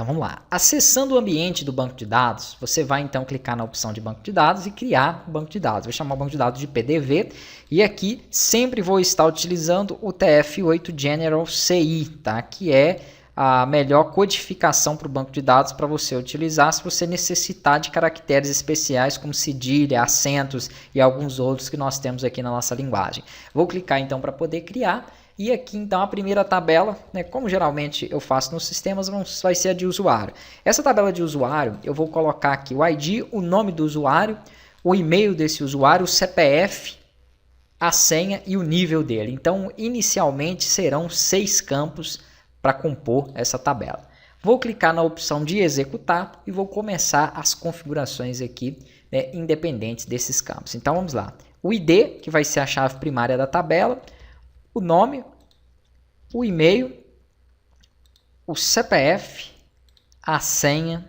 Então vamos lá. Acessando o ambiente do banco de dados, você vai então clicar na opção de banco de dados e criar o banco de dados. Vou chamar o banco de dados de PDV e aqui sempre vou estar utilizando o TF8 General CI, tá? Que é a melhor codificação para o banco de dados para você utilizar se você necessitar de caracteres especiais como cedilha, acentos e alguns outros que nós temos aqui na nossa linguagem. Vou clicar então para poder criar. E aqui então a primeira tabela, né, como geralmente eu faço nos sistemas, vai ser a de usuário. Essa tabela de usuário eu vou colocar aqui o ID, o nome do usuário, o e-mail desse usuário, o CPF, a senha e o nível dele. Então inicialmente serão 6 campos para compor essa tabela. Vou clicar na opção de executar e vou começar as configurações aqui, né, independentes desses campos. Então vamos lá. O ID, que vai ser a chave primária da tabela, o nome, o e-mail, o CPF, a senha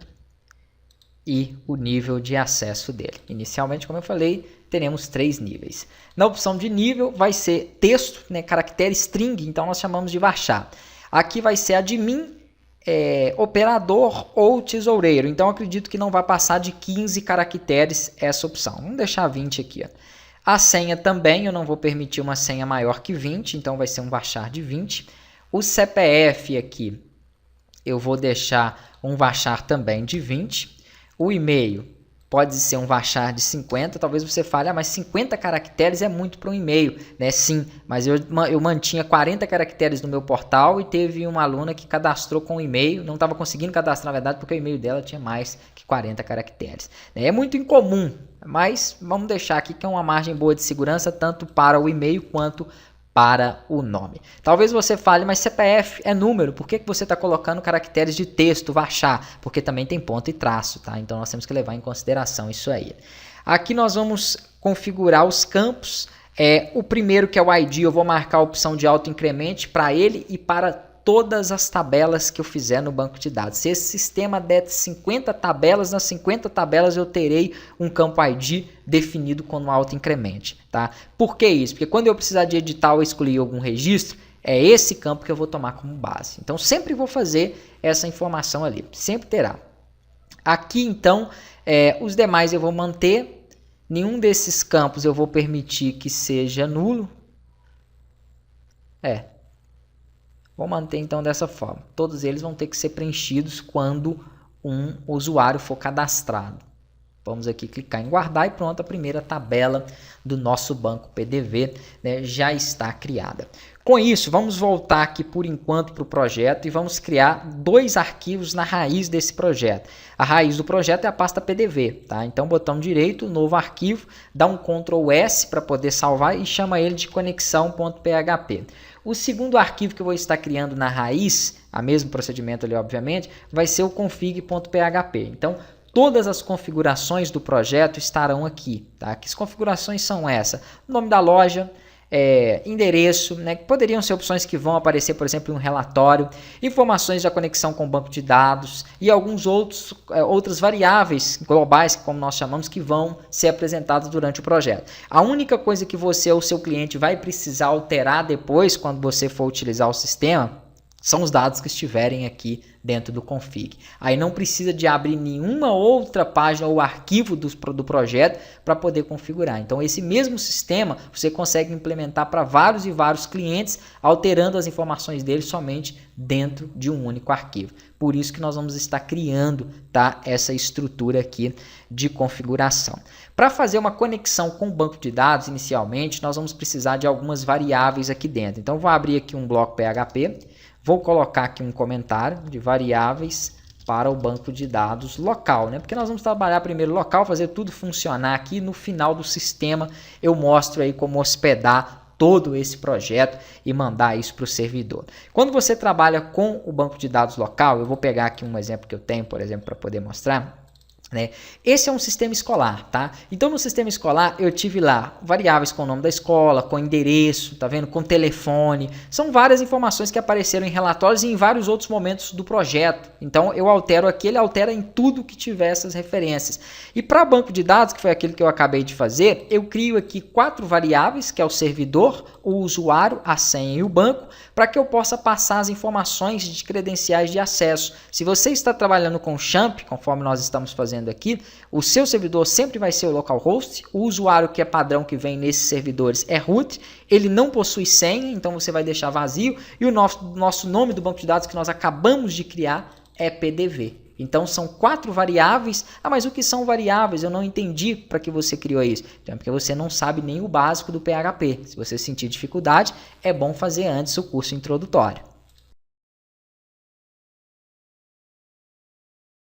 e o nível de acesso dele. Inicialmente, como eu falei, teremos 3 níveis. Na opção de nível vai ser texto, né, caractere string, então nós chamamos de varchar. Aqui vai ser admin, operador ou tesoureiro. Então acredito que não vai passar de 15 caracteres essa opção. Vamos deixar 20 aqui, ó. A senha também, eu não vou permitir uma senha maior que 20, então vai ser um varchar de 20. O CPF aqui, eu vou deixar um varchar também de 20. O e-mail pode ser um varchar de 50, talvez você fale, mas 50 caracteres é muito para um e-mail, né? Sim, mas eu mantinha 40 caracteres no meu portal e teve uma aluna que cadastrou com o e-mail, não estava conseguindo cadastrar na verdade porque o e-mail dela tinha mais que 40 caracteres. É muito incomum, mas vamos deixar aqui que é uma margem boa de segurança tanto para o e-mail quanto para o nome. Talvez você fale, mas CPF é número, por que você está colocando caracteres de texto, varchar? Porque também tem ponto e traço, tá? Então nós temos que levar em consideração isso aí. Aqui nós vamos configurar os campos. O primeiro, que é o ID, eu vou marcar a opção de autoincremente para ele e para todas as tabelas que eu fizer no banco de dados. Se esse sistema der 50 tabelas, nas 50 tabelas eu terei um campo ID definido como autoincremente, tá? Por que isso? Porque quando eu precisar de editar ou excluir algum registro, é esse campo que eu vou tomar como base. Então sempre vou fazer essa informação ali, sempre terá. Aqui então, os demais eu vou manter, nenhum desses campos eu vou permitir que seja nulo. Vou manter então dessa forma. Todos eles vão ter que ser preenchidos quando um usuário for cadastrado. Vamos aqui clicar em guardar e pronto, a primeira tabela do nosso banco PDV, né, já está criada. Com isso, vamos voltar aqui por enquanto para o projeto e vamos criar 2 arquivos na raiz desse projeto. A raiz do projeto é a pasta PDV, tá? Então, botão direito, novo arquivo, dá um Ctrl S para poder salvar e chama ele de conexão.php. O segundo arquivo que eu vou estar criando na raiz, a mesmo procedimento ali, obviamente, vai ser o config.php. Então, todas as configurações do projeto estarão aqui, tá? Que configurações são essas? O nome da loja, endereço, né? Poderiam ser opções que vão aparecer, por exemplo, em um relatório, informações da conexão com o banco de dados e alguns outras variáveis globais, como nós chamamos, que vão ser apresentadas durante o projeto. A única coisa que você ou seu cliente vai precisar alterar depois, quando você for utilizar o sistema, são os dados que estiverem aqui dentro do config. Aí não precisa de abrir nenhuma outra página ou arquivo do projeto para poder configurar. Então esse mesmo sistema você consegue implementar para vários e vários clientes, alterando as informações deles somente dentro de um único arquivo. Por isso que nós vamos estar criando, tá, essa estrutura aqui de configuração. Para fazer uma conexão com o banco de dados, inicialmente, nós vamos precisar de algumas variáveis aqui dentro. Então vou abrir aqui um bloco PHP. Vou colocar aqui um comentário de variáveis para o banco de dados local, né? Porque nós vamos trabalhar primeiro local, fazer tudo funcionar aqui. No final do sistema eu mostro aí como hospedar todo esse projeto e mandar isso para o servidor. Quando você trabalha com o banco de dados local, eu vou pegar aqui um exemplo que eu tenho, por exemplo, para poder mostrar. né? Esse é um sistema escolar, tá? Então no sistema escolar eu tive lá variáveis com o nome da escola, com endereço, tá vendo? Com telefone. São várias informações que apareceram em relatórios e em vários outros momentos do projeto. Então eu altero aqui, ele altera em tudo que tiver essas referências. E para banco de dados, que foi aquilo que eu acabei de fazer, eu crio aqui 4 variáveis, que é o servidor, o usuário, a senha e o banco, para que eu possa passar as informações de credenciais de acesso. Se você está trabalhando com XAMPP, conforme nós estamos fazendo aqui, o seu servidor sempre vai ser o localhost, o usuário que é padrão que vem nesses servidores é root, ele não possui senha, então você vai deixar vazio, e o nosso nome do banco de dados que nós acabamos de criar é PDV. Então são 4 variáveis. Ah, mas o que são variáveis? Eu não entendi para que você criou isso. Então é porque você não sabe nem o básico do PHP. Se você sentir dificuldade, é bom fazer antes o curso introdutório.